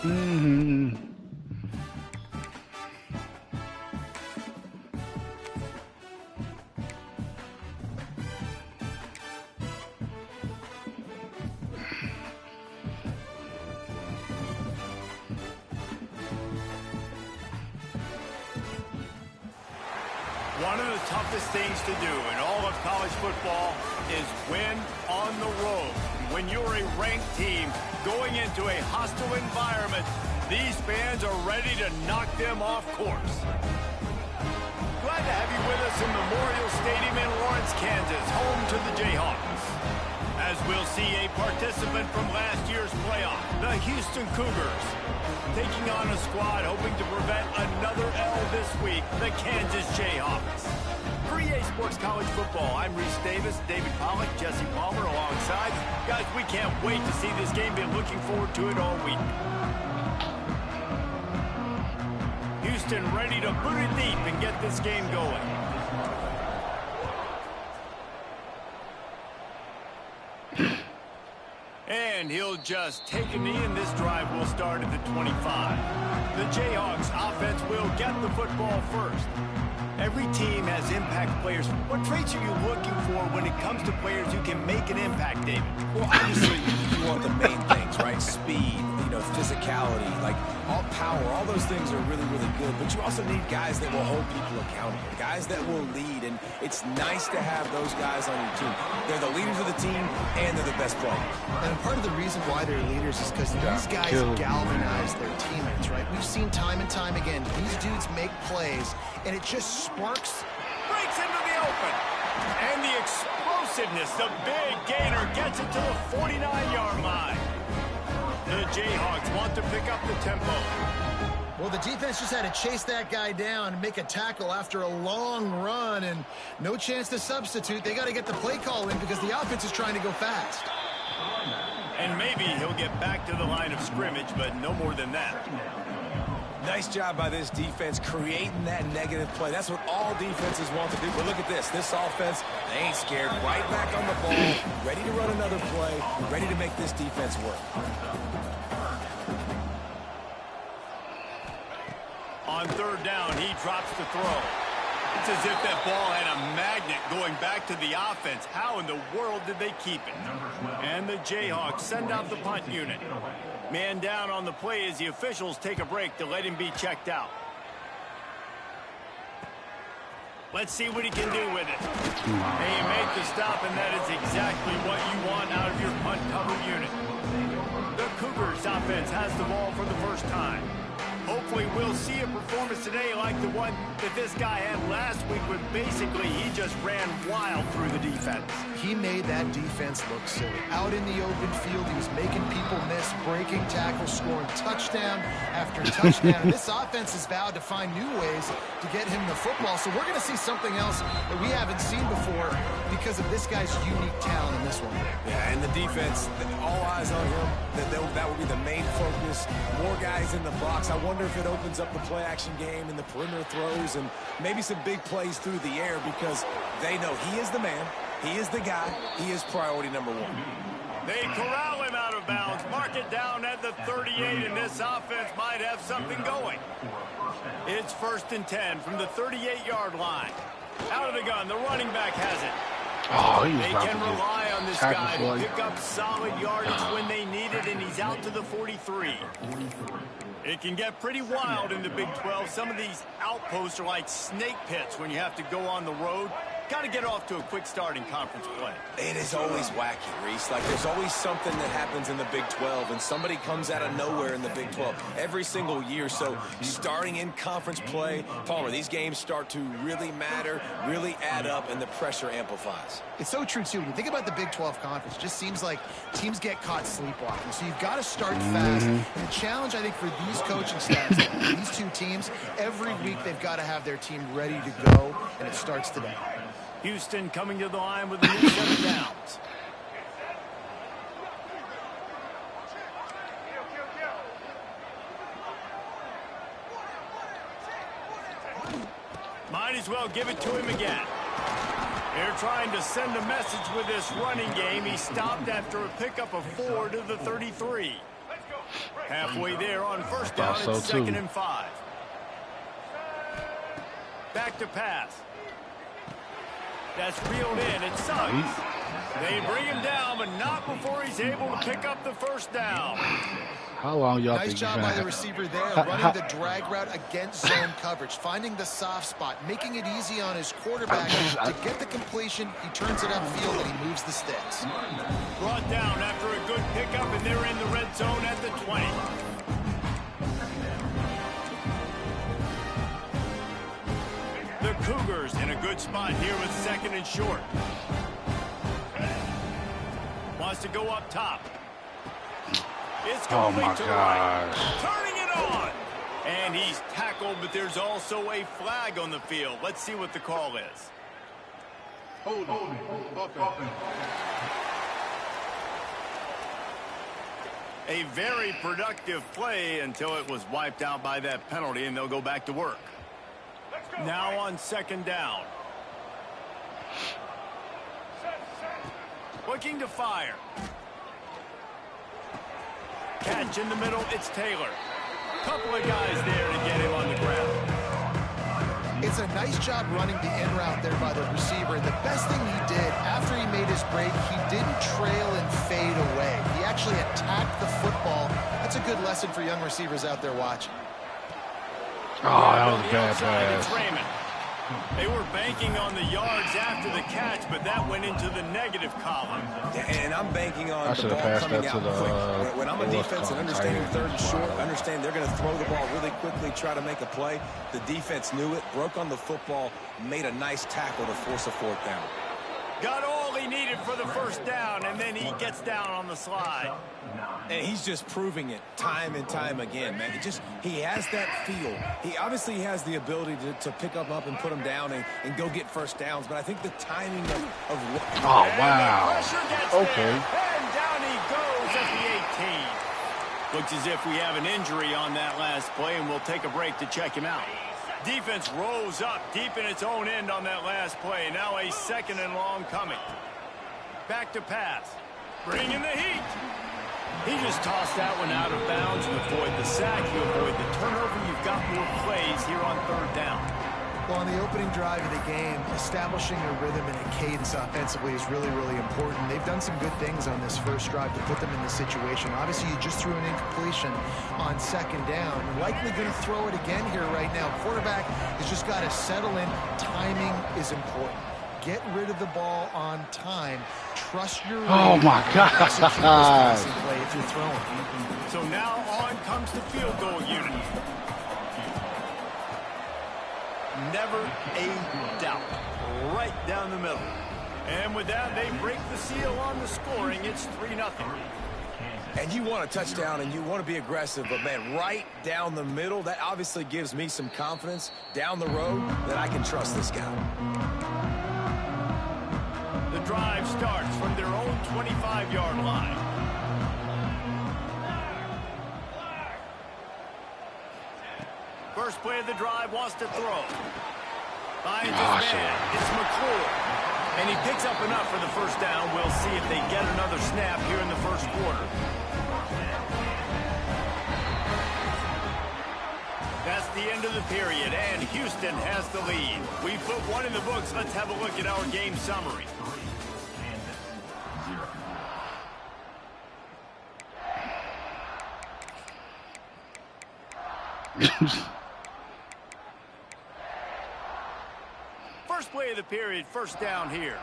Mm-hmm. One of the toughest things to do in all of college football is win on the road. When you're a ranked team going into a hostile environment, these fans are ready to knock them off course. Glad to have you with us in Memorial Stadium in Lawrence, Kansas, home to the Jayhawks. As we'll see a participant from last year's playoff, the Houston Cougars, taking on a squad hoping to prevent another L this week, the Kansas Jayhawks. For EA Sports College Football, I'm Reese Davis, David Pollack, Jesse Palmer alongside. Guys, we can't wait to see this game. Been looking forward to it all week. Houston ready to boot it deep and get this game going. And he'll just take a knee, and this drive will start at the 25. The Jayhawks offense will get the football first. Every team has impact players. What traits are you looking for when it comes to players who can make an impact, David? Well, obviously, you want the main things, right? Speed, physicality, like all power, all those things are really, really good. But you also need guys that will hold people accountable, guys that will lead. And it's nice to have those guys on your team. They're the leaders of the team, and they're the best players. And part of the reason why they're leaders is because these guys galvanize their teammates, right? We've seen time and time again, these dudes make plays, and it just sparks. Breaks into the open. And the explosiveness, the big gainer gets it to the 49-yard line. The Jayhawks want to pick up the tempo. Well, the defense just had to chase that guy down and make a tackle after a long run, and no chance to substitute. They got to get the play call in because the offense is trying to go fast. And maybe he'll get back to the line of scrimmage, but no more than that. Nice job by this defense creating that negative play. That's what all defenses want to do. But look at this. This offense, they ain't scared. Right back on the ball, ready to run another play, ready to make this defense work. On third down, he drops the throw. It's as if that ball had a magnet going back to the offense. How in the world did they keep it? And the Jayhawks send out the punt unit. Man down on the play as the officials take a break to let him be checked out. Let's see what he can do with it. And he made the stop, and that is exactly what you want out of your punt cover unit. The Cougars offense has the ball for the first time. Hopefully we'll see a performance today like the one that this guy had last week, where basically he just ran wild through the defense. He made that defense look silly. Out in the open field, he was making people miss, breaking tackles, scoring touchdown after touchdown. This offense has vowed to find new ways to get him the football, so we're going to see something else that we haven't seen before because of this guy's unique talent in this one. Yeah, and the defense, all eyes on him. That will be the main focus. More guys in the box. I wonder if it opens up the play-action game and the perimeter throws and maybe some big plays through the air, because they know he is the man, he is the guy, he is priority number one. They corral him out of bounds, mark it down at the 38, and this offense might have something going. It's 1st and 10 from the 38-yard line. Out of the gun, the running back has it. Oh, they can rely on this guy to pick up solid yardage when they need it, and he's out to the 43. It can get pretty wild in the Big 12. Some of these outposts are like snake pits when you have to go on the road. Got to get off to a quick start in conference play. It is always wacky, Reese. Like, there's always something that happens in the Big 12, and somebody comes out of nowhere in the Big 12 every single year. So starting in conference play, Palmer, these games start to really matter, really add up, and the pressure amplifies. It's so true, too. When you think about the Big 12 conference, it just seems like teams get caught sleepwalking. So you've got to start fast. And the challenge, I think, for these coaching staffs, these two teams, every week they've got to have their team ready to go, and it starts today. Houston coming to the line with a new set of downs. Might as well give it to him again. They're trying to send a message with this running game. He stopped after a pickup of 4 to the 33. Halfway there on first down, so it's 2nd and 5. Back to pass. That's reeled in. It's Suggs. They bring him down, but not before he's able to pick up the first down. How long y'all Nice think job by the receiver there, running the drag route against zone coverage, finding the soft spot, making it easy on his quarterback to get the completion. He turns it upfield and he moves the sticks. Brought down after a good pickup, and they're in the red zone at the 20. The Cougars in a good spot here with 2nd and short. Wants to go up top. It's complete to the right. Turning it on. And he's tackled, but there's also a flag on the field. Let's see what the call is. Hold on. A very productive play until it was wiped out by that penalty, and they'll go back to work. Now on 2nd down. Looking to fire. Catch in the middle, it's Taylor. Couple of guys there to get him on the ground. It's a nice job running the in route there by the receiver. And the best thing he did after he made his break, he didn't trail and fade away. He actually attacked the football. That's a good lesson for young receivers out there watching. Oh, that was a bad pass. They were banking on the yards after the catch, but that went into the negative column. And I'm banking on the ball passed coming that out to the, quick. When I'm a defense and understanding tight 3rd and short, end. understand they're going to throw the ball really quickly, try to make a play. The defense knew it, broke on the football, made a nice tackle to force a 4th down. Got all he needed for the first down, and then he gets down on the slide. And he's just proving it time and time again, man. He has that feel. He obviously has the ability to pick them up and put them down and go get first downs. But I think the timing of oh, wow. Okay. And down he goes at the 18. Looks as if we have an injury on that last play, and we'll take a break to check him out. Defense rose up deep in its own end on that last play. Now a 2nd and long coming. Back to pass. Bringing the heat. He just tossed that one out of bounds. You avoid the sack. You avoid the turnover. You've got more plays here on 3rd down. Well, on the opening drive of the game, establishing a rhythm and a cadence offensively is really, really important. They've done some good things on this first drive to put them in this situation. Obviously, you just threw an incompletion on 2nd down. Likely going to throw it again here right now. Quarterback has just got to settle in. Timing is important. Get rid of the ball on time. Trust your Oh, my God. play if you're throwing. So now on comes the field goal unit. Never a doubt. Right down the middle. And with that, they break the seal on the scoring. It's 3-0. And you want a touchdown and you want to be aggressive, but, man, right down the middle, that obviously gives me some confidence down the road that I can trust this guy. The drive starts from their own 25-yard line. First play of the drive, wants to throw. Finds his man. It's McClure. And he picks up enough for the first down. We'll see if they get another snap here in the first quarter. That's the end of the period, and Houston has the lead. We put one in the books. Let's have a look at our game summary. First play of the period, first down here.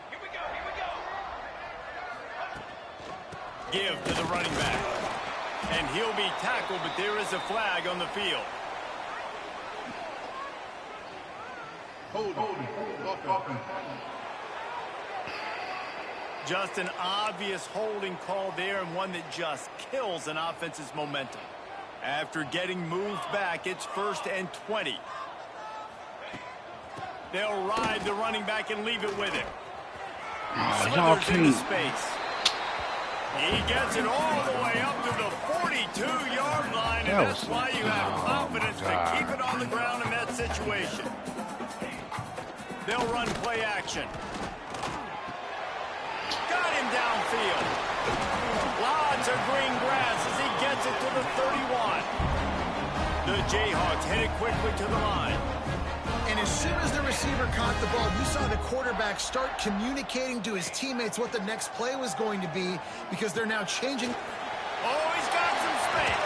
Here we go. Give to the running back. And he'll be tackled, but there is a flag on the field. Hold on. Just an obvious holding call there, and one that just kills an offense's momentum. After getting moved back, it's 1st and 20. They'll ride the running back and leave it with him. Slithers into space. He gets it all the way up to the 42-yard line, and that's why you have confidence to keep it on the ground in that situation. They'll run play action. Got him downfield. Lots to green grass as he gets it to the 31. The Jayhawks headed quickly to the line. And as soon as the receiver caught the ball, you saw the quarterback start communicating to his teammates what the next play was going to be because they're now changing. Oh, he's got some space.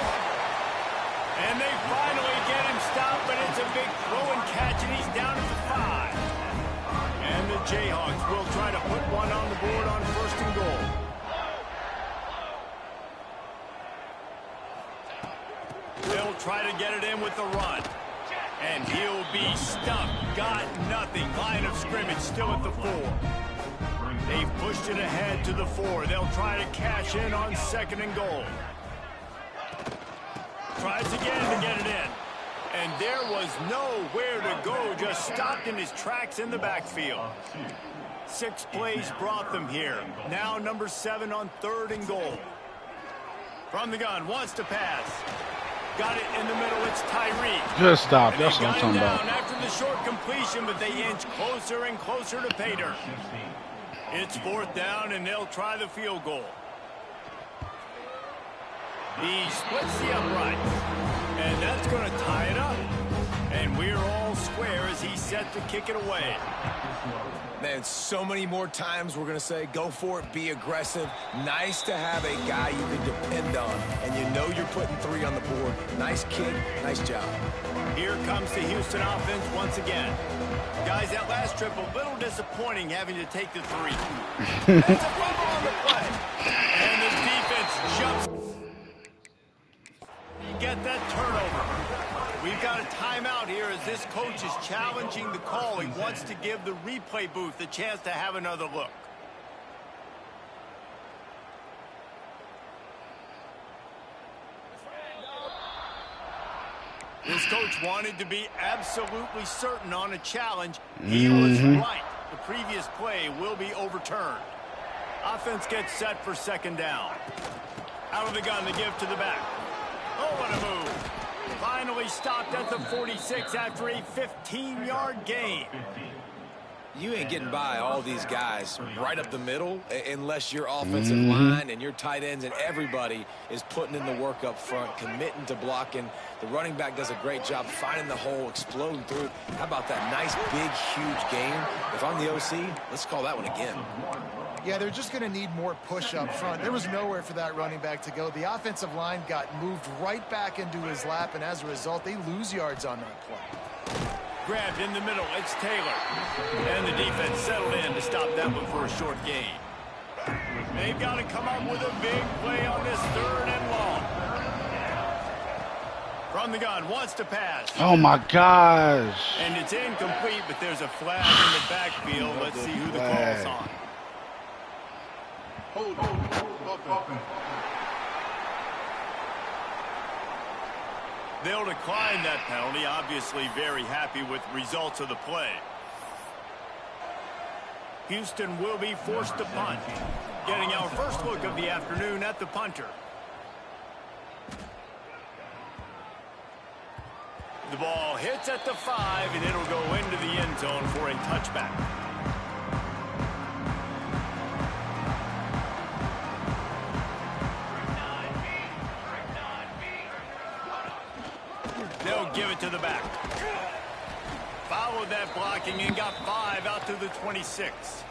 And they finally get him stopped, but it's a big throw and catch, and he's down at the 5. And the Jayhawks will try to put one on the board on 1st and goal. They'll try to get it in with the run. And he'll be stuffed. Got nothing. Line of scrimmage still at the 4. They've pushed it ahead to the 4. They'll try to cash in on 2nd and goal. Tries again to get it in. And there was nowhere to go. Just stopped in his tracks in the backfield. 6 plays brought them here. Now number 7 on 3rd and goal. From the gun. Wants to pass. Got it in the middle. It's Tyreek. Just stop. That's what I'm talking about. After the short completion, but they inch closer and closer to pay dirt. It's 4th down, and they'll try the field goal. He splits the uprights, and that's going to tie it up. And we're all square as he's set to kick it away. Man, so many more times we're going to say, go for it, be aggressive. Nice to have a guy you can depend on, and you know you're putting 3 on the board. Nice kick, nice job. Here comes the Houston offense once again. Guys, that last trip, a little disappointing having to take the 3. That's a fumble on the play. And the defense jumps. You get that turnover. We've got a timeout here as this coach is challenging the call. He wants to give the replay booth a chance to have another look. This coach wanted to be absolutely certain on a challenge. He was right. The previous play will be overturned. Offense gets set for 2nd down. Out of the gun, they give to the back. Oh, what a move. Finally stopped at the 46 after a 15-yard gain. You ain't getting by all these guys right up the middle unless your offensive line and your tight ends and everybody is putting in the work up front, committing to blocking. The running back does a great job finding the hole, exploding through it. How about that nice, big, huge game? If I'm the OC, let's call that one again. Yeah, they're just going to need more push up front. There was nowhere for that running back to go. The offensive line got moved right back into his lap, and as a result, they lose yards on that play. Grabbed in the middle. It's Taylor. And the defense settled in to stop that one for a short gain. They've got to come up with a big play on this 3rd and long. From the gun, wants to pass. Oh, my gosh. And it's incomplete, but there's a flag in the backfield. Let's see who the call's on. Hold. Offense. They'll decline that penalty, obviously very happy with results of the play. Houston will be forced to punt. Getting our first look of the afternoon at the punter. The ball hits at the 5, and it'll go into the end zone for a touchback. They'll give it to the back. Followed that blocking and got 5 out to the 26.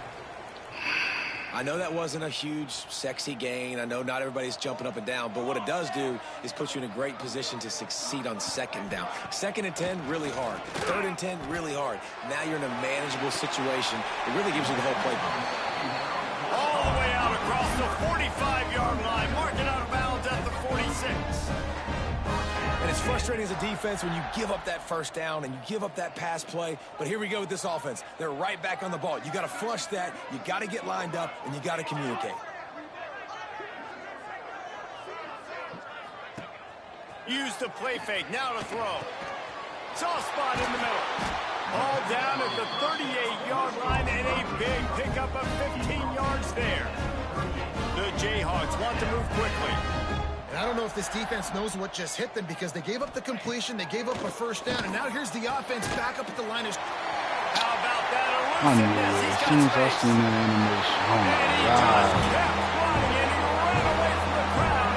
I know that wasn't a huge, sexy gain. I know not everybody's jumping up and down, but what it does do is put you in a great position to succeed on 2nd down. 2nd and 10, really hard. 3rd and 10, really hard. Now you're in a manageable situation. It really gives you the whole playbook. All the way out across the 45-yard line, marking out of bounds at the 46. And it's frustrating as a defense when you give up that 1st down and you give up that pass play. But here we go with this offense. They're right back on the ball. You got to flush that. You got to get lined up, and you got to communicate. Use the play fake. Now to throw. Soft spot in the middle. Ball down at the 38-yard line, and a big pickup of 15 yards there. The Jayhawks want to move quickly. And I don't know if this defense knows what just hit them because they gave up the completion, they gave up a 1st down, and now here's the offense back up at the line. How about that I know. elusiveness? He's As got soon as I space. seen that animation, oh And my he God. just kept running, and he ran away from the crowd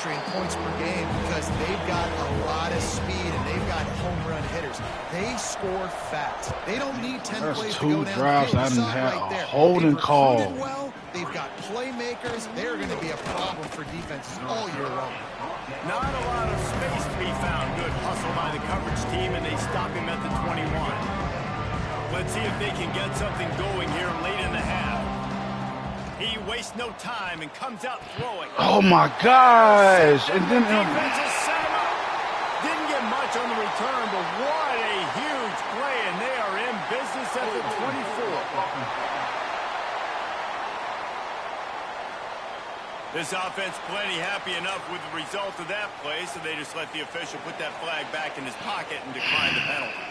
country in points per game because they've got a lot of speed and they've got home run hitters. They score fast. They don't need 10 plays to go down drives. the I field. didn't have right there. a holding call. Well, they've got playmakers. They're going to be a problem for defenses all year long. Not a lot of space to be found. Good hustle by the coverage team, and they stop him at the 21. Let's see if they can get something going here late in the half. He wastes no time and comes out throwing. Oh my gosh! And then defense has set him up. Didn't get much on the return, but what a huge play, and they are in business at the 24. This offense plenty happy enough with the result of that play, so they just let the official put that flag back in his pocket and decline the penalty.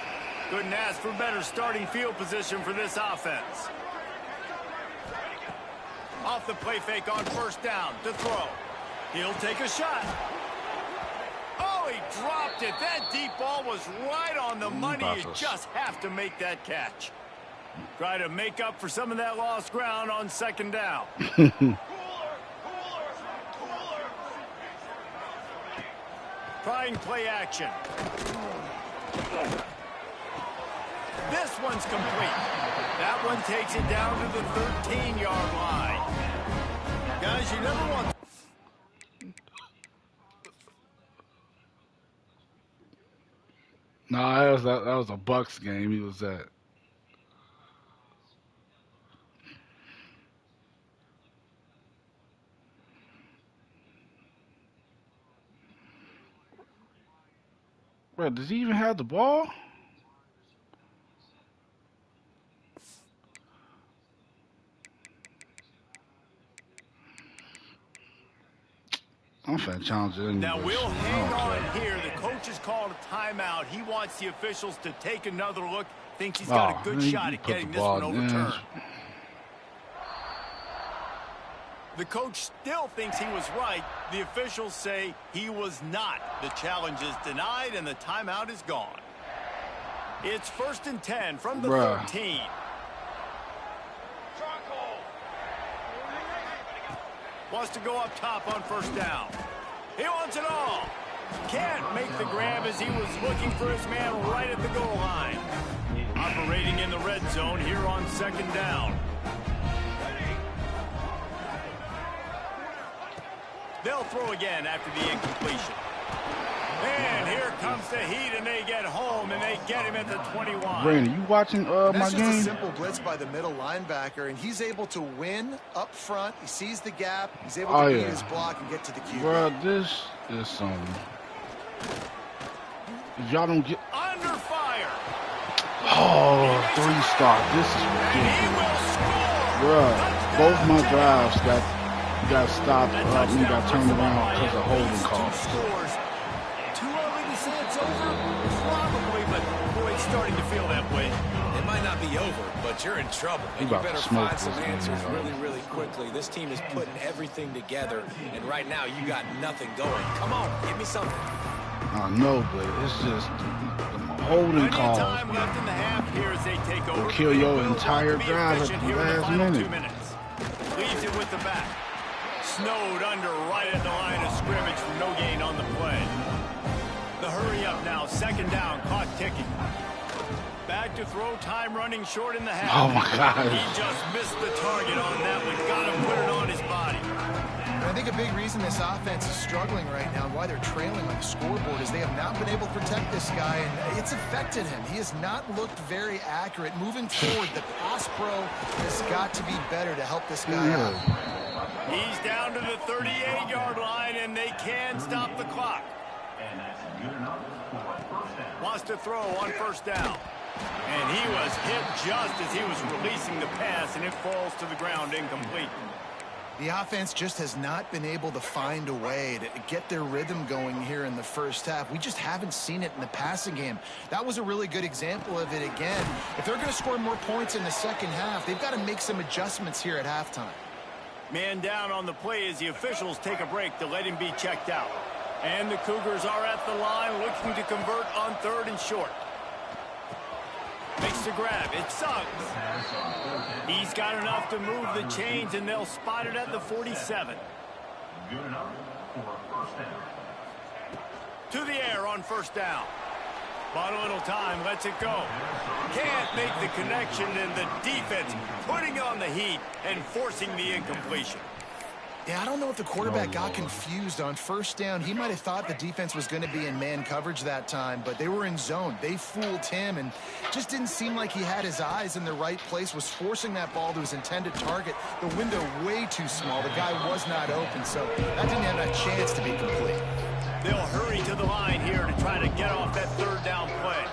Couldn't ask for better starting field position for this offense. Off the play fake on first down to throw. He'll take a shot. Oh, he dropped it. That deep ball was right on the money. You just have to make that catch. Try to make up for some of that lost ground on second down. Trying play action. This one's complete. That one takes it down to the 13-yard line. Guys, you never want... Nah, that was a Bucks game. He was at. Bro, does he even have the ball? I'm finna challenge it. Now we'll hang on here. The coach has called a timeout. He wants the officials to take another look. Thinks he's got a good shot at getting this one overturned. The coach still thinks he was right. The officials say he was not. The challenge is denied and the timeout is gone. It's 1st and 10 from the 13. Wants to go up top on first down. He wants it all. Can't make the grab as he was looking for his man right at the goal line. Operating in the red zone here on second down. They'll throw again after the incompletion. And here comes the heat, and they get home, and they get him at the 21. Brandon, you watching my game? That's just a simple blitz by the middle linebacker, and he's able to win up front. He sees the gap. He's able to beat his block and get to the QB. Bro, this is some... Y'all don't get... Under fire. Oh, 3-star. This is ridiculous. Bro, both my drives got stopped and got turned around because of holding calls. Too early to say it's over? Probably, but boy, it's starting to feel that way. It might not be over, but you're in trouble. And you better find some answers really, really quickly. This team is putting everything together, and right now you got nothing going. Come on, give me something. I know, but it's just holding calls. Time left in the half here as they take over. Kill your entire drive at the last minute. 2 minutes. Leaves it with the back. Snowed under right at the line of scrimmage for no gain on the play. The hurry up now, second down, clock ticking. Back to throw, time running short in the half. Oh my God. He just missed the target on that one. Got to put it on his body. I think a big reason this offense is struggling right now and why they're trailing on the scoreboard is they have not been able to protect this guy, and it's affected him. He has not looked very accurate. Moving forward, the pass pro has got to be better to help this guy out. He's down to the 38-yard line, and they can stop the clock. Wants to throw on first down. And he was hit just as he was releasing the pass, and it falls to the ground incomplete. The offense just has not been able to find a way to get their rhythm going here in the first half. We just haven't seen it in the passing game. That was a really good example of it again. If they're going to score more points in the second half, they've got to make some adjustments here at halftime. Man down on the play as the officials take a break to let him be checked out. And the Cougars are at the line looking to convert on 3rd and short. Makes the grab. It sucks. He's got enough to move the chains, and they'll spot it at the 47. To the air on first down. Bought a little time, lets it go. Can't make the connection, and the defense putting on the heat and forcing the incompletion. Yeah, I don't know if the quarterback got confused on first down. He might have thought the defense was going to be in man coverage that time, but they were in zone. They fooled him and just didn't seem like he had his eyes in the right place, was forcing that ball to his intended target. The window way too small. The guy was not open, so that didn't have a chance to be complete. They'll hurry to the line here to try to get off that third down play.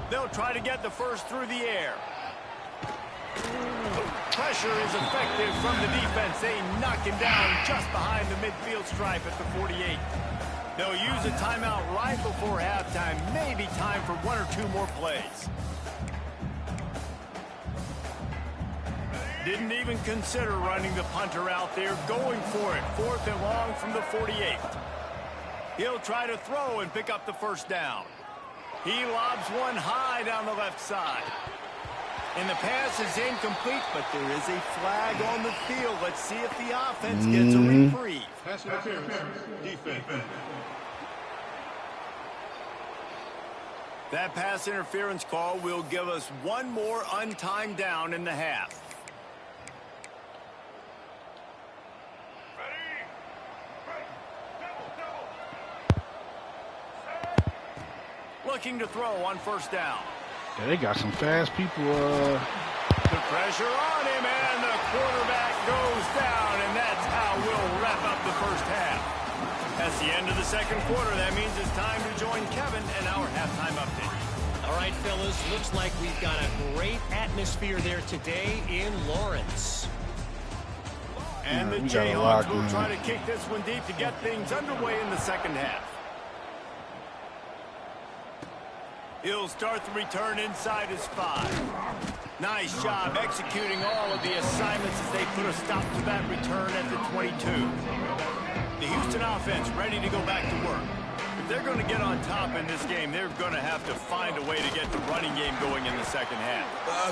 They'll try to get the first through the air. Pressure is effective from the defense. They knock him down just behind the midfield stripe at the 48. They'll use a timeout right before halftime. Maybe time for one or two more plays. Didn't even consider running the punter out there, going for it. 4th and long from the 48. He'll try to throw and pick up the first down. He lobs one high down the left side. And the pass is incomplete, but there is a flag on the field. Let's see if the offense gets a reprieve. Pass interference. Defense. That pass interference call will give us one more untimed down in the half. Looking to throw on first down. Yeah, they got some fast people. The pressure on him, and the quarterback goes down, and that's how we'll wrap up the first half. That's the end of the second quarter. That means it's time to join Kevin and our halftime update. All right, fellas, looks like we've got a great atmosphere there today in Lawrence. And the Jayhawks will try to kick this one deep to get things underway in the second half. He'll start the return inside his 5. Nice job executing all of the assignments as they put a stop to that return at the 22. The Houston offense ready to go back to work. If they're going to get on top in this game, they're going to have to find a way to get the running game going in the second half.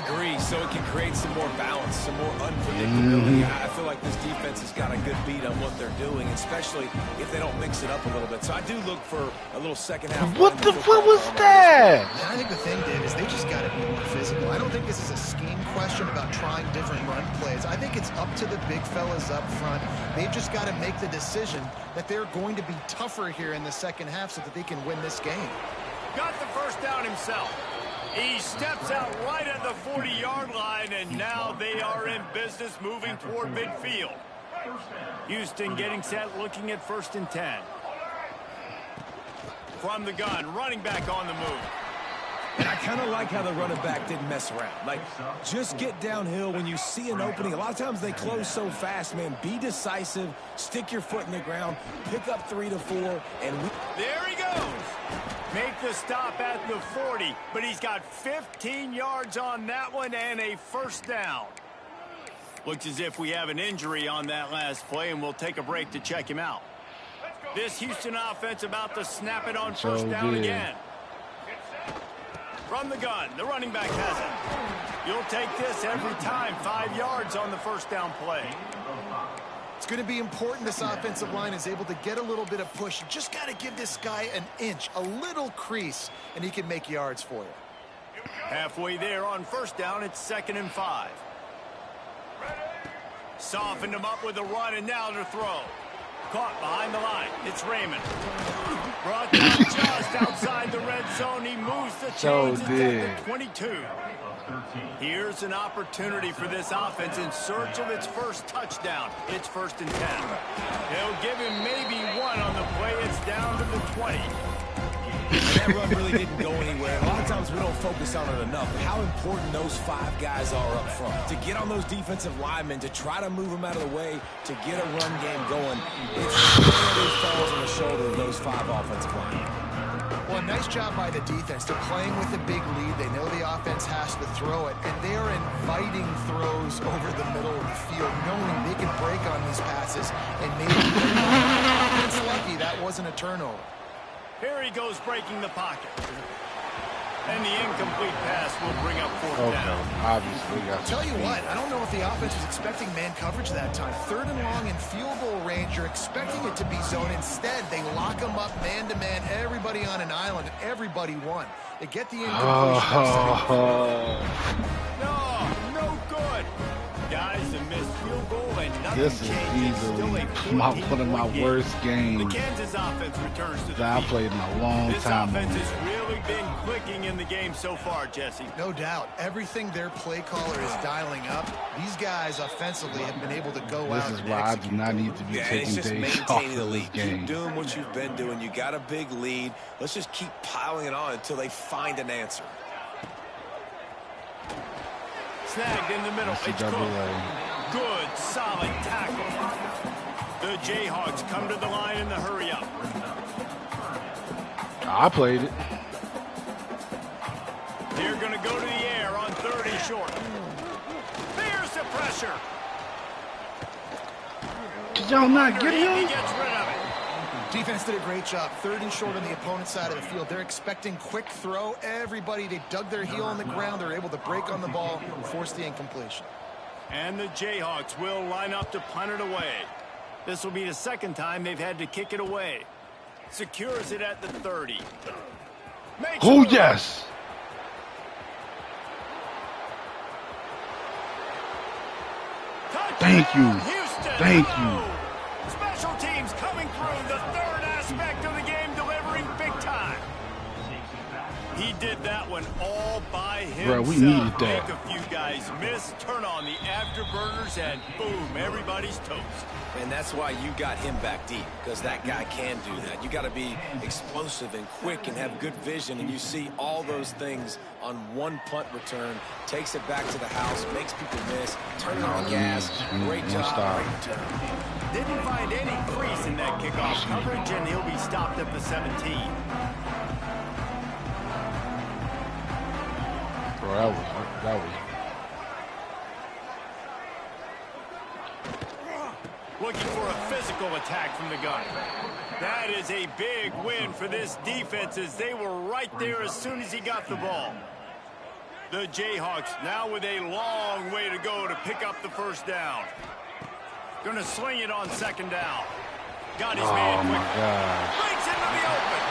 Agree, so it can create some more balance, some more unpredictability. I feel like this defense has got a good beat on what they're doing, especially if they don't mix it up a little bit. So I do look for a little second half. What was that? I think the thing, Dave, is they just got to be more physical. I don't think this is a scheme question about trying different run plays. I think it's up to the big fellas up front. They've just got to make the decision that they're going to be tougher here in the second half so that they can win this game. Got the first down himself. He steps out right at the 40-yard line, and now they are in business moving toward midfield. Houston getting set, looking at 1st and 10. From the gun, running back on the move. And I kind of like how the running back didn't mess around. Like, just get downhill when you see an opening. A lot of times they close so fast, man. Be decisive, stick your foot in the ground, pick up 3 to 4, and there he goes. Make the stop at the 40, but he's got 15 yards on that one and a first down. Looks as if we have an injury on that last play, and we'll take a break to check him out. This Houston offense about to snap it on first down again. From the gun, the running back has it. You'll take this every time. 5 yards on the first down play. It's going to be important this offensive line is able to get a little bit of push. You just got to give this guy an inch, a little crease, and he can make yards for you. Halfway there on first down, it's 2nd and 5. Softened him up with a run, and now to throw. Caught behind the line. It's Raymond. Brought down just outside the red zone. He moves the chains at the 22. Here's an opportunity for this offense in search of its first touchdown. It's 1st and 10. They'll give him maybe one on the play. It's down to the 20. That run really didn't go anywhere. A lot of times we don't focus on it enough. How important those 5 guys are up front. To get on those defensive linemen, to try to move them out of the way, to get a run game going. It's really falls on the shoulder of those 5 offensive linemen. Well, nice job by the defense. They're playing with a big lead. They know the offense has to throw it, and they are inviting throws over the middle of the field, knowing they can break on these passes and maybe it's lucky that wasn't a turnover. Here he goes breaking the pocket. And the incomplete pass will bring up fourth down. Obviously. Tell you what, I don't know if the offense was expecting man coverage that time. 3rd and long in field goal range, you're expecting it to be zone. Instead, they lock them up man-to-man, everybody on an island, and everybody won. They get the incompletion. No good. Guys, a missed field goal and nothing This is changes. easily one of my worst games The Kansas offense returns to the that I field. played in a long This time. offense has really been clicking in the game so far, Jesse. No doubt. Everything their play caller is dialing up, these guys offensively have been able to go out This is and why I execute. do not need to be Yeah, taking it's just days off maintaining the of this lead. game. Keep doing what you've been doing. You got a big lead. Let's just keep piling it on until they find an answer. Snagged in the middle. It's Cook. Good, solid tackle. The Jayhawks come to the line in the hurry-up. I played it. They're going to go to the air on 3rd and short. There's the pressure. Did y'all not get He him? gets rid of it. Defense did a great job. 3rd and short on the opponent's side of the field. They're expecting quick throw. Everybody, they dug their heel on the ground. They're able to break on the ball and force the incompletion. And the Jayhawks will line up to punt it away. This will be the 2nd time they've had to kick it away. Secures it at the 30. Oh, yes. Thank you. Houston. Thank you. Special teams coming through. The 3rd aspect of the game, delivering big time. He did that one all by himself. Bro, we needed that. Make a few guys miss, turn on the afterburners, and boom, everybody's toast. And that's why you got him back deep, because that guy can do that. You got to be explosive and quick and have good vision, and you see all those things on one punt return. Takes it back to the house, makes people miss, turning on gas. Great job, great return. Didn't find any crease in that kickoff coverage, and he'll be stopped at the 17. Bro, that was. Looking for a physical attack from the gun. That is a big win for this defense as they were right there as soon as he got the ball. The Jayhawks now with a long way to go to pick up the 1st down. Going to sling it on 2nd down. Got his man quick. Breaks into the open.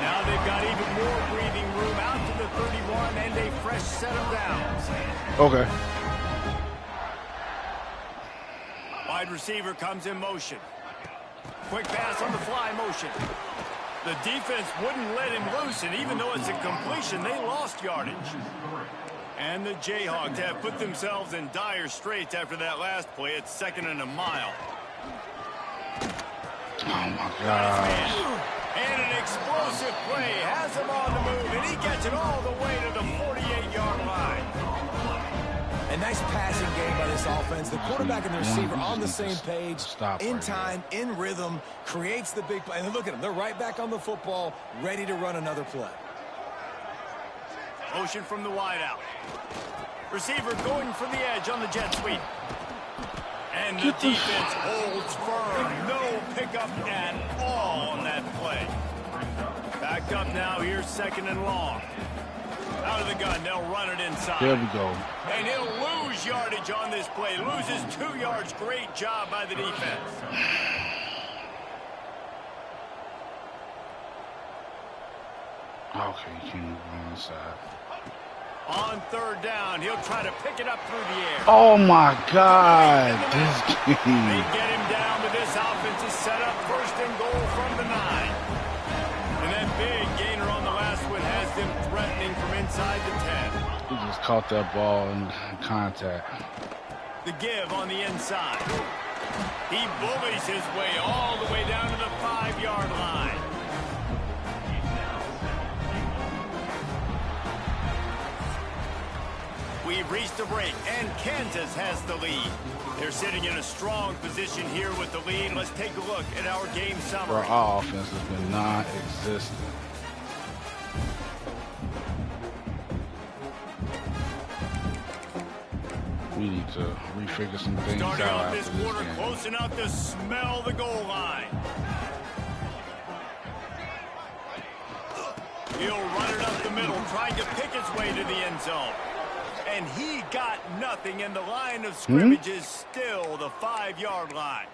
Now they've got even more breathing room out to the 31 and a fresh set of downs. Okay. Wide receiver comes in motion. Quick pass on the fly motion. The defense wouldn't let him loose, and even though it's a completion, they lost yardage. And the Jayhawks have put themselves in dire straits after that last play. It's 2nd and a mile. Oh, my God. And an explosive play has him on the move, and he gets it all the way to the 48-yard line. A nice passing game by this offense. The quarterback and the receiver on the same page. In time, in rhythm, creates the big play. And look at them. They're right back on the football, ready to run another play. Motion from the wideout. Receiver going for the edge on the jet sweep. And the defense holds firm. No pickup at all on that play. Backed up now. Here's 2nd and long. Out of the gun. They'll run it inside. There we go. And he'll lose yardage on this play. Loses 2 yards. Great job by the defense. Okay, you can't move on inside. On 3rd down, he'll try to pick it up through the air. Oh, my God. This They game. get him down, but this offense is set up 1st and goal from the 9. And that big gainer on the last one has them threatening from inside the 10. He just caught that ball in contact. The give on the inside. He bullies his way all the way down to the 5-yard line. We've reached a break, and Kansas has the lead. They're sitting in a strong position here with the lead. Let's take a look at our game summary. Our offense has been non-existent. We need to refigure some things Starting out off after this this quarter, game. close enough to smell the goal line. He'll run it up the middle, trying to pick his way to the end zone. And he got nothing, and the line of scrimmage is still the 5-yard line.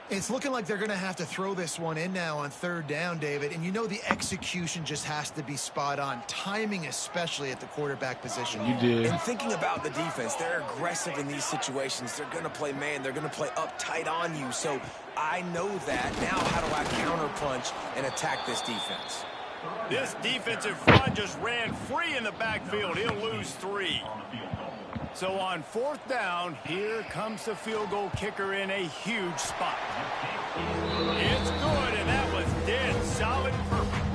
It's looking like they're going to have to throw this one in now on 3rd down, David. And you know the execution just has to be spot on. Timing, especially at the quarterback position. You did. And thinking about the defense, they're aggressive in these situations. They're going to play man. They're going to play up tight on you. So I know that. Now how do I counterpunch and attack this defense? This defensive front just ran free in the backfield. He'll lose 3. So on 4th down, here comes the field goal kicker in a huge spot. It's good, and that was dead solid perfect.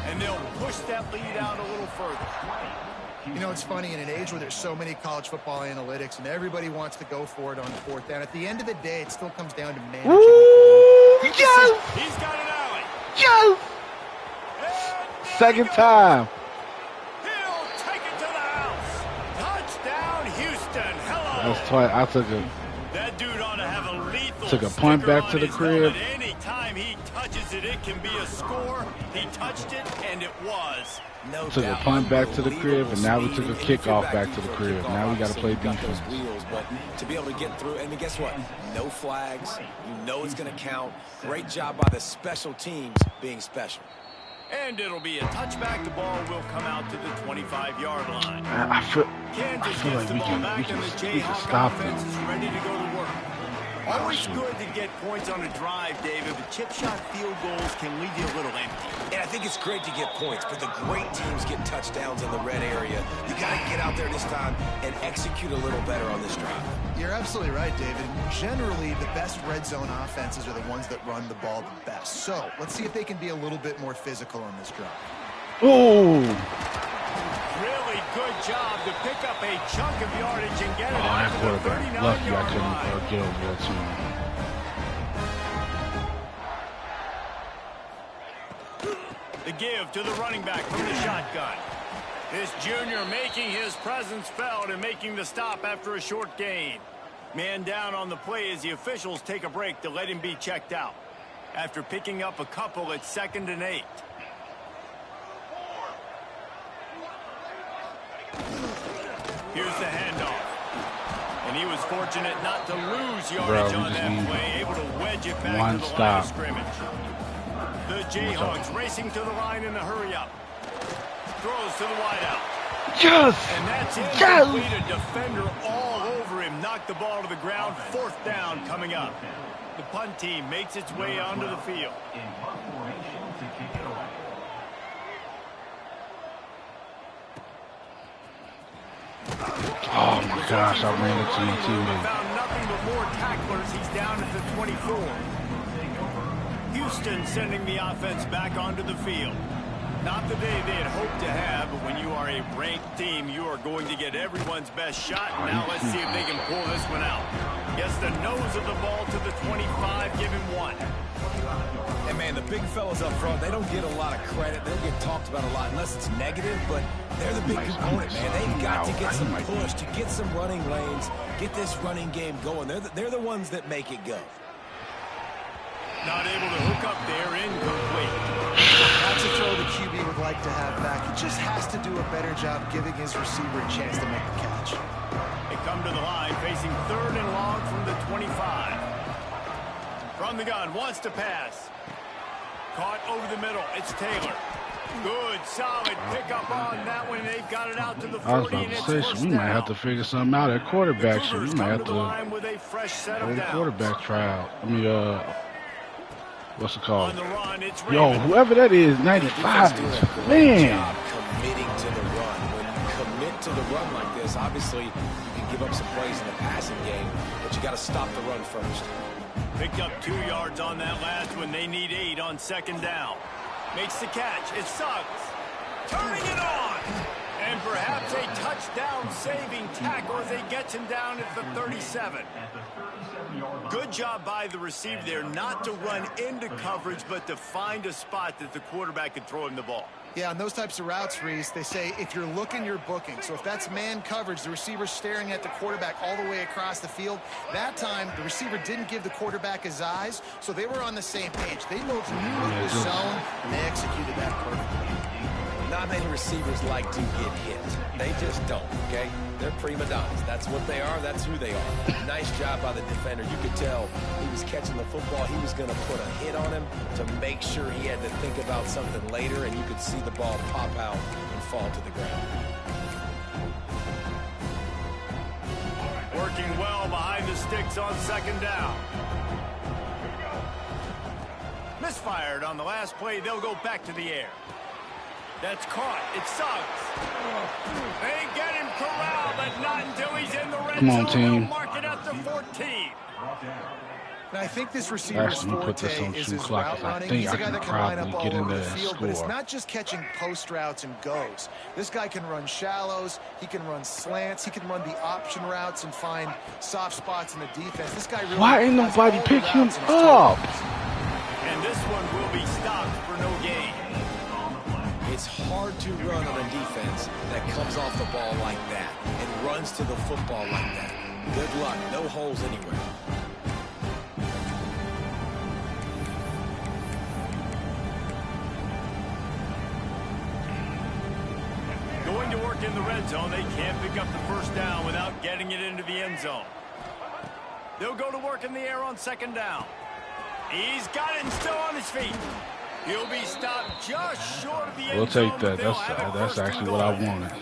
And they'll push that lead out a little further. You know, it's funny, in an age where there's so many college football analytics and everybody wants to go for it on 4th down, at the end of the day, it still comes down to managing. Yes! He's got an alley. Yes! Second time. He'll take it to the house. Touchdown, Houston. Hello. That's twice. I took That dude ought to have a lethal Took a punt sticker back to on the his crib. helmet. Anytime he touches it, it can be a score. He touched it, and it was. No Took a doubt. punt back to the crib, and now we took a Speed, and kickoff if you're back to the due for a crib. kickoff, Now we got to obviously play you've got those defense. wheels, but to be able to get through, and guess what? No flags. You know it's going to count. Great job by the special teams being special. And it'll be a touchback. The ball will come out to the 25-yard line. I feel Kansas like gets the we ball can back, and the Jayhawk stop offense them. is ready to go to work. Always good to get points on a drive, David, but chip shot field goals can leave you a little empty. And I think it's great to get points, but the great teams get touchdowns in the red area. You got to get out there this time and execute a little better on this drive. You're absolutely right, David. Generally, the best red zone offenses are the ones that run the ball the best. So let's see if they can be a little bit more physical on this drive. Oh! Really good job to pick up a chunk of yardage and get it Oh, out that to the quarterback. Lucky I 39-yard couldn't line. get over that to him. The give to the running back from the shotgun. This junior making his presence felt and making the stop after a short gain. Man down on the play as the officials take a break to let him be checked out. After picking up a couple at 2nd and 8. Here's the handoff. And he was fortunate not to lose yardage on that play, able to wedge it back to the line of scrimmage. The Jayhawks racing to the line in a hurry-up. Throws to the wideout. Yes! And that's it. Yes! Complete a defender all over him. Knocked the ball to the ground. 4th down coming up. The punt team makes its way onto the field. Oh my gosh, I ran into my teammate. Found nothing but more tacklers. He's down at the 24. Houston sending the offense back onto the field. Not the day they had hoped to have, but when you are a ranked team, you are going to get everyone's best shot. Now let's see if they can pull this one out. Gets the nose of the ball to the 25, give him 1. And man, the big fellas up front, they don't get a lot of credit. They don't get talked about a lot unless it's negative, but they're the big component, man. They've got to get some push, to get some running lanes, get this running game going. They're the ones that make it go. Not able to hook up there, incomplete. That's a throw the QB would like to have back. He just has to do a better job giving his receiver a chance to make the catch. They come to the line, facing 3rd and long from the 25. From the gun, wants to pass. Caught over the middle, it's Taylor. Good, solid pickup on that one. They've got it out to the 40. I was about to say, so we might have to figure something out at quarterback. So we might have to with a fresh set of hold downs. quarterback tryout. I mean, what's it called? On the run, it's Yo, Raven. whoever that is, 95. Man. Committing to the run. When you commit to the run like this, obviously you can give up some plays in the passing game, but you got to stop the run first. Picked up 2 yards on that last one. They need 8 on 2nd down. Makes the catch. It's Suggs. Turning it on. And perhaps a touchdown-saving tackle as he gets him down at the 37. Good job by the receiver there not to run into coverage, but to find a spot that the quarterback could throw him the ball. Yeah, on those types of routes, Reese, they say if you're looking, you're booking. So if that's man coverage, the receiver's staring at the quarterback all the way across the field. That time, the receiver didn't give the quarterback his eyes, so they were on the same page. They both knew it was zone, and they executed that perfectly. Not many receivers like to get hit. They just don't, okay? They're prima donnas. That's what they are. That's who they are. Nice job by the defender. You could tell he was catching the football. He was going to put a hit on him to make sure he had to think about something later, and you could see the ball pop out and fall to the ground. Working well behind the sticks on second down. Misfired on the last play. They'll go back to the air. That's caught. It's Suggs. They get him corralled, but not until he's in the red Come on, zone. team. They'll mark it at the 14. And I think this receiver's Actually, put this forte on is 2 his o'clock, route 'cause I running. think He's I a guy can that can line up probably all get in over the there and field, but it's score. not just catching post routes and goes. This guy can run shallows, he can run slants, he can run the option routes and find soft spots in the defense. This guy really Why ain't has nobody all the pick him routes in his up? toolbox. And this one will be stopped for no gain. It's hard to run on a defense that comes off the ball like that and runs to the football like that. Good luck. No holes anywhere. Going to work in the red zone. They can't pick up the first down without getting it into the end zone. They'll go to work in the air on second down. He's got it and still on his feet. He'll be stopped just short of the end We'll zone. take that. That's actually what I wanted.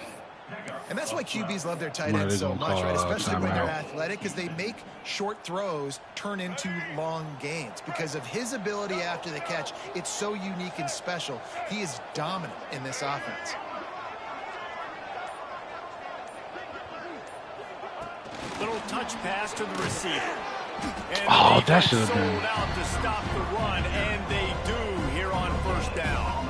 And that's why QBs love their tight What are ends they so gonna much, call, right? Especially when they're timeout? athletic, because they make short throws turn into long gains. Because of his ability after the catch, it's so unique and special. He is dominant in this offense. Little touch pass to the receiver. And Oh, the that defense should have been. sold out to stop the run, and they do here on first down.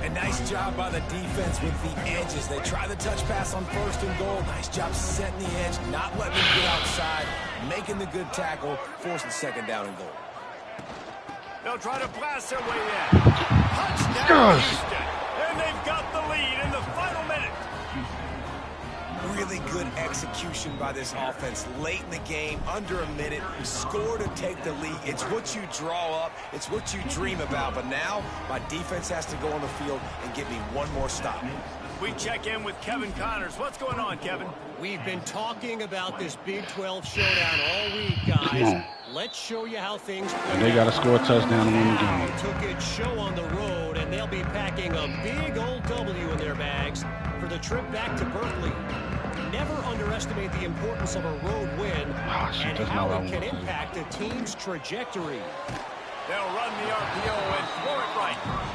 A nice job by the defense with the edges. They try the touch pass on first and goal. Nice job setting the edge, not letting him get outside, making the good tackle, forcing second down and goal. They'll try to blast their way in. Touchdown, Houston. And they've got the lead in the final minute. Really good execution by this offense late in the game, under a minute, score to take the lead. It's what you draw up, it's what you dream about, but now my defense has to go on the field and give me one more stop. We check in with Kevin Connors. What's going on, Kevin? We've been talking about this Big 12 showdown all week, Come guys. on. Let's show you how things play. They got to score a touchdown to win the Now game. took its show on the road, and they'll be packing a big old W in their bags for the trip back to Berkeley. Never underestimate the importance of a road win shit, and that's how not what I it can wanted to do. impact a team's trajectory. They'll run the RPO and throw it right.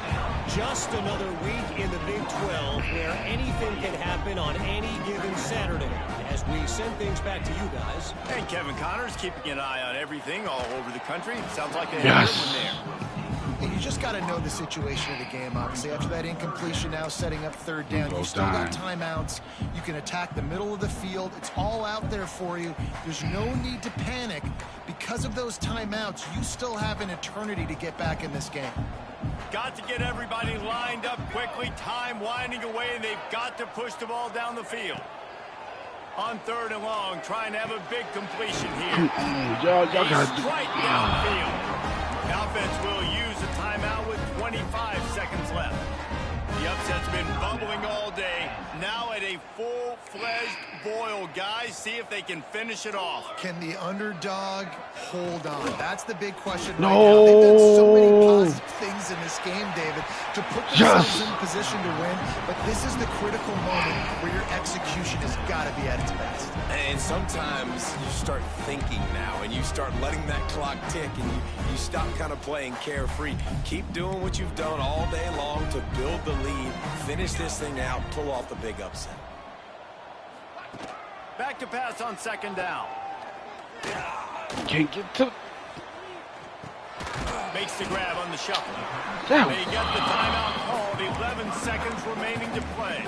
Just another week in the Big 12 where anything can happen on any given Saturday. As we send things back to you guys. And Kevin Connors keeping an eye on everything all over the country. Sounds like they Yes. have a good one there. And you just got to know the situation of the game, obviously. After that incompletion, now setting up third down. You still got timeouts. You can attack the middle of the field. It's all out there for you. There's no need to panic. Because of those timeouts, you still have an eternity to get back in this game. Got to get everybody lined up quickly. Time winding away, and they've got to push the ball down the field. On third and long, trying to have a big completion here. Y'all He's got right downfield. The offense will use a timeout with 25 seconds left. The upset's been bubbling all day. Now at a full-fledged boil. Guys, see if they can finish it off. Can the underdog hold on? That's the big question right No. now. They've done so many positive things in this game, David, to put themselves in position to win. But this is the critical moment where your execution has got to be at its best. And sometimes you start thinking now, and you start letting that clock tick, and you stop kind of playing carefree. Keep doing what you've done all day long to build the lead, finish this thing out, pull off the big upset. Back to pass on second down. can't get to. Makes the grab on the shuffle. Damn. They get the timeout called. 11 seconds remaining to play.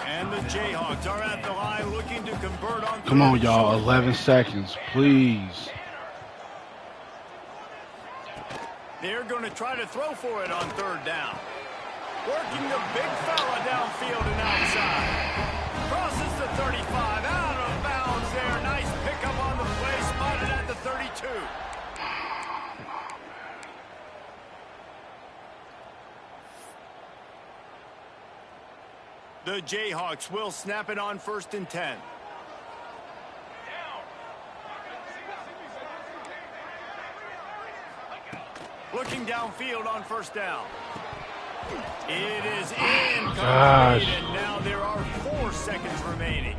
And the Jayhawks are at the line looking to convert on. Come on, y'all. 11 seconds, please. They're going to try to throw for it on third down. Working the big fella downfield and outside. Crosses the 35, out of bounds there. Nice pickup on the play, spotted at the 32. The Jayhawks will snap it on 1st and 10. Looking downfield on 1st down. It is incomplete, and now there are 4 seconds remaining.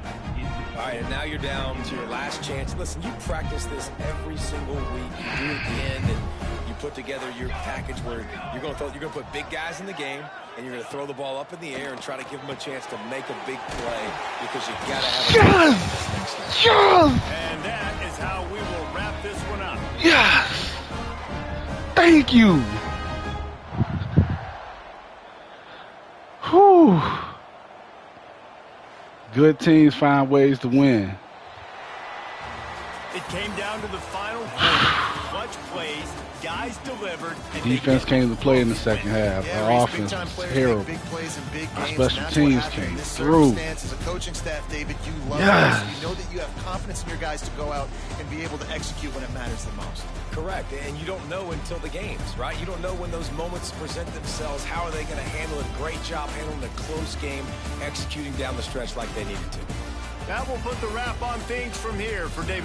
All right, and now you're down to your last chance. Listen, you practice this every single week. You do it at the end, and you put together your package where you're going to put big guys in the game, and you're going to throw the ball up in the air and try to give them a chance to make a big play because you got to have a Yes! Yes! And that is how we will wrap this one up. Yes! Thank you! Whew. Good teams find ways to win. It came down to the final quarter. Clutch plays, guys delivered. And Defense came to play in the second half. Yeah, Our Reese, offense big-time was players terrible. make big plays in big Our games, special and that's teams what happened came in this through. circumstance. As a coaching staff, David, you love Yes. this. You know that you have confidence in your guys to go out and be able to execute when it matters the most. Correct, and you don't know until the games, right? You don't know when those moments present themselves. How are they going to handle it? Great job handling a close game, executing down the stretch like they needed to. that will put the wrap on things from here for David.